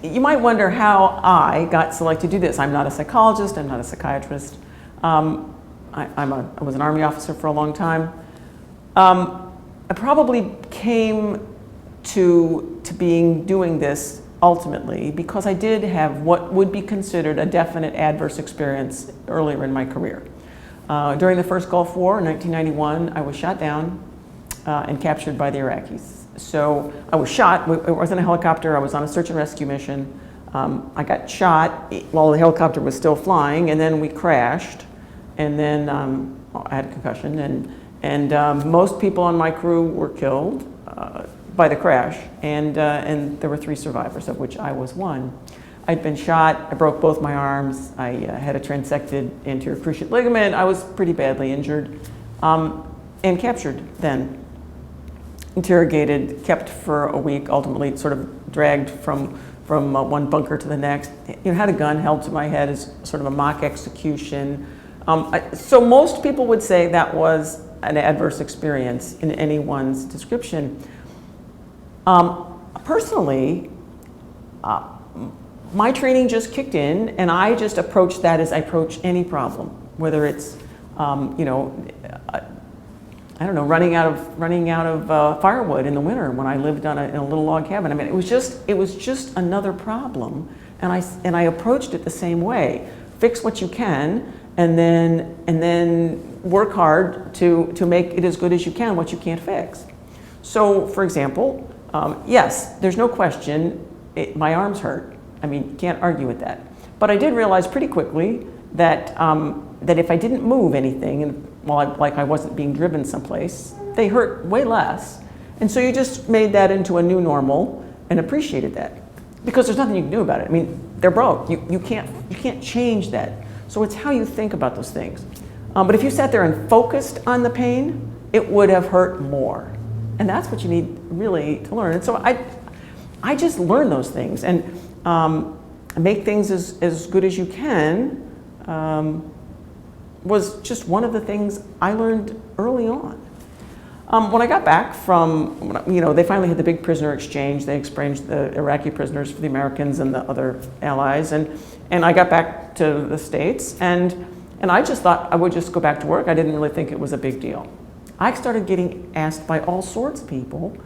you might wonder how I got selected to do this. I'm not a psychologist, I'm not a psychiatrist. I was an Army officer for a long time. I probably came to doing this ultimately because I did have what would be considered a definite adverse experience earlier in my career. During the first Gulf War in 1991, I was shot down and captured by the Iraqis. So I was shot, I was in a helicopter, I was on a search and rescue mission. I got shot while the helicopter was still flying, and then we crashed, and then I had a concussion, and most people on my crew were killed by the crash, and there were 3 survivors, of which I was one. I'd been shot, I broke both my arms, I had a transected anterior cruciate ligament, I was pretty badly injured, and captured then. Interrogated, kept for a week, ultimately sort of dragged from one bunker to the next. Had a gun held to my head as sort of a mock execution. So most people would say that was an adverse experience in anyone's description. Personally, my training just kicked in, and I just approached that as I approach any problem, whether it's I don't know, running out of firewood in the winter when I lived in a little log cabin. I mean, it was just another problem, and I approached it the same way. Fix what you can, and then work hard to make it as good as you can what you can't fix. So, for example, yes, there's no question my arms hurt. I mean, you can't argue with that. But I did realize pretty quickly that that if I didn't move anything, and like I wasn't being driven someplace, they hurt way less. And so you just made that into a new normal and appreciated that, because there's nothing you can do about it. I mean, they're broke. You can't change that. So it's how you think about those things. But if you sat there and focused on the pain, it would have hurt more. And that's what you need really to learn. And so I just learned those things, and make things as good as you can was just one of the things I learned early on. When I got back from, they finally had the big prisoner exchange. They exchanged the Iraqi prisoners for the Americans and the other allies, and I got back to the States, and I just thought I would just go back to work. I didn't really think it was a big deal. I started getting asked by all sorts of people,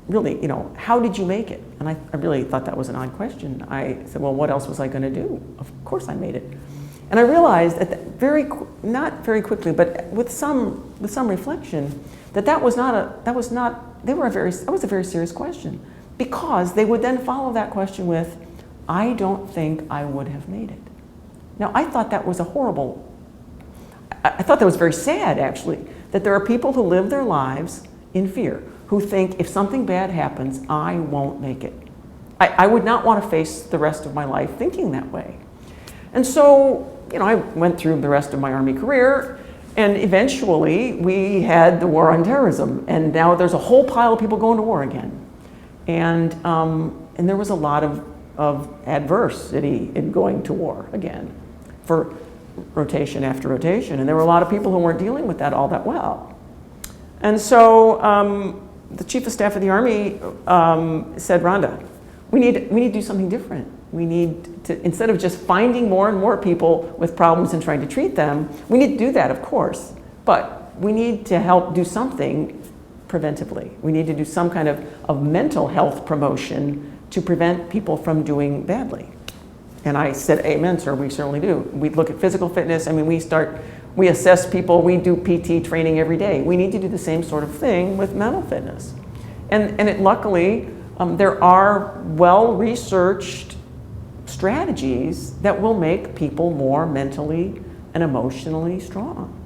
really, how did you make it? And I really thought that was an odd question. I said, well, what else was I going to do? Of course I made it. And I realized that not very quickly, but with some reflection, that was a very serious question, because they would then follow that question with, I don't think I would have made it. Now, I thought that was I thought that was very sad, actually, that there are people who live their lives in fear, who think if something bad happens, I won't make it. I would not want to face the rest of my life thinking that way. And so, I went through the rest of my Army career, and eventually we had the war on terrorism, and now there's a whole pile of people going to war again. And there was a lot of adversity in going to war again, for rotation after rotation, and there were a lot of people who weren't dealing with that all that well. And so the Chief of Staff of the Army said, Rhonda, we need to do something different. We need to, instead of just finding more and more people with problems and trying to treat them, we need to do that, of course, but we need to help do something preventively. We need to do some kind of mental health promotion to prevent people from doing badly. And I said, amen, sir, we certainly do. We look at physical fitness. I mean, we assess people, we do PT training every day. We need to do the same sort of thing with mental fitness. And luckily, there are well-researched strategies that will make people more mentally and emotionally strong.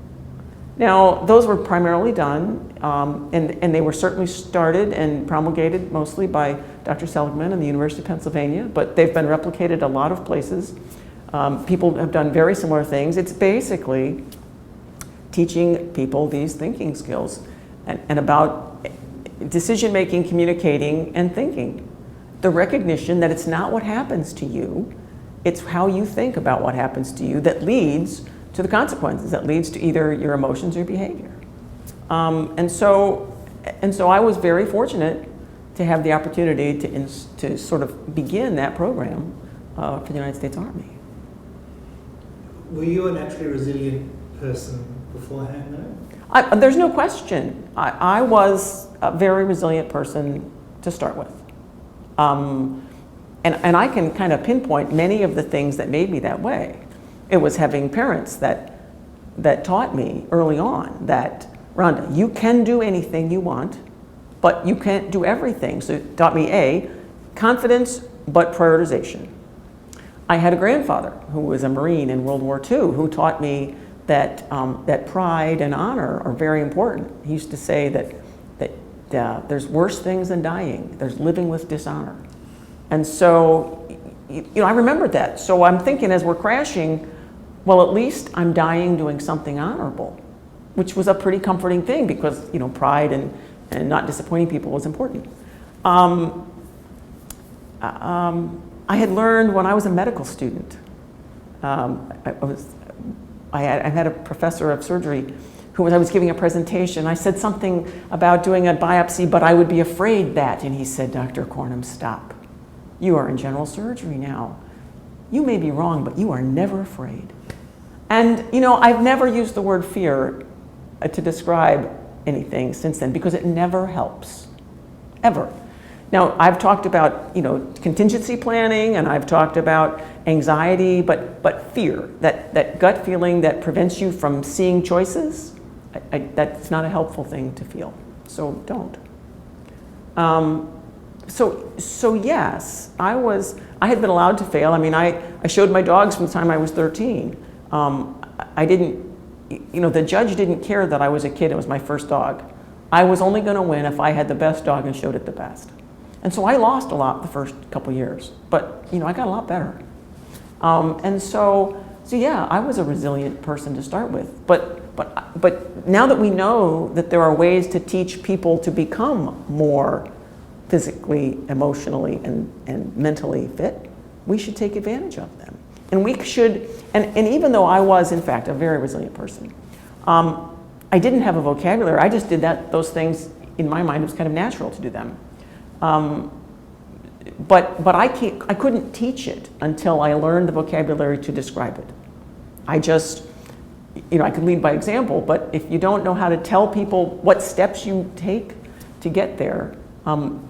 Now, those were primarily done, and they were certainly started and promulgated mostly by Dr. Seligman and the University of Pennsylvania, but they've been replicated a lot of places. People have done very similar things. It's basically teaching people these thinking skills and about decision-making, communicating, and thinking. The recognition that it's not what happens to you, it's how you think about what happens to you that leads to the consequences, that leads to either your emotions or behavior. And so I was very fortunate to have the opportunity to sort of begin that program for the United States Army. Were you a naturally resilient person beforehand, though? There's no question. I was a very resilient person to start with. And I can kind of pinpoint many of the things that made me that way. It was having parents that taught me early on that, Rhonda, you can do anything you want, but you can't do everything. So it taught me A, confidence, but prioritization. I had a grandfather who was a Marine in World War II who taught me that, that pride and honor are very important. He used to say that there's worse things than dying. There's living with dishonor. And so, I remembered that. So I'm thinking as we're crashing, well, at least I'm dying doing something honorable, which was a pretty comforting thing because, pride and not disappointing people was important. I had learned when I was a medical student, I had a professor of surgery who, when I was giving a presentation, I said something about doing a biopsy, but I would be afraid that, and he said, Dr. Cornum, stop. You are in general surgery now. You may be wrong, but you are never afraid. And, I've never used the word fear to describe anything since then because it never helps, ever. Now, I've talked about, contingency planning, and I've talked about anxiety, but fear, that gut feeling that prevents you from seeing choices, that's not a helpful thing to feel. So don't. So yes, I had been allowed to fail. I mean, I showed my dogs from the time I was 13. I didn't, the judge didn't care that I was a kid. It was my first dog. I was only going to win if I had the best dog and showed it the best. And so I lost a lot the first couple years, but I got a lot better. And so yeah, I was a resilient person to start with. But now that we know that there are ways to teach people to become more physically, emotionally, and mentally fit, we should take advantage of them. And we should, and even though I was, in fact, a very resilient person, I didn't have a vocabulary. I just did those things, in my mind, it was kind of natural to do them. But I couldn't teach it until I learned the vocabulary to describe it. I just, I could lead by example, but if you don't know how to tell people what steps you take to get there,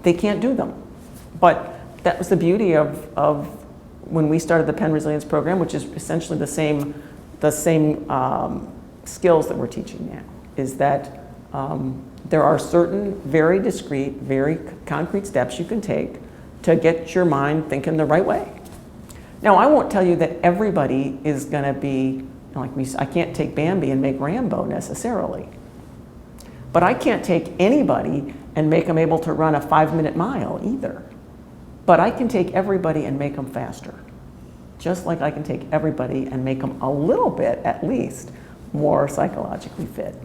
they can't do them. But that was the beauty of when we started the Penn Resilience Program, which is essentially the same skills that we're teaching now, is that there are certain very discrete, very concrete steps you can take to get your mind thinking the right way. Now, I won't tell you that everybody is going to be like me. I can't take Bambi and make Rambo necessarily. But I can't take anybody and make them able to run a 5-minute mile either. But I can take everybody and make them faster. Just like I can take everybody and make them a little bit, at least, more psychologically fit.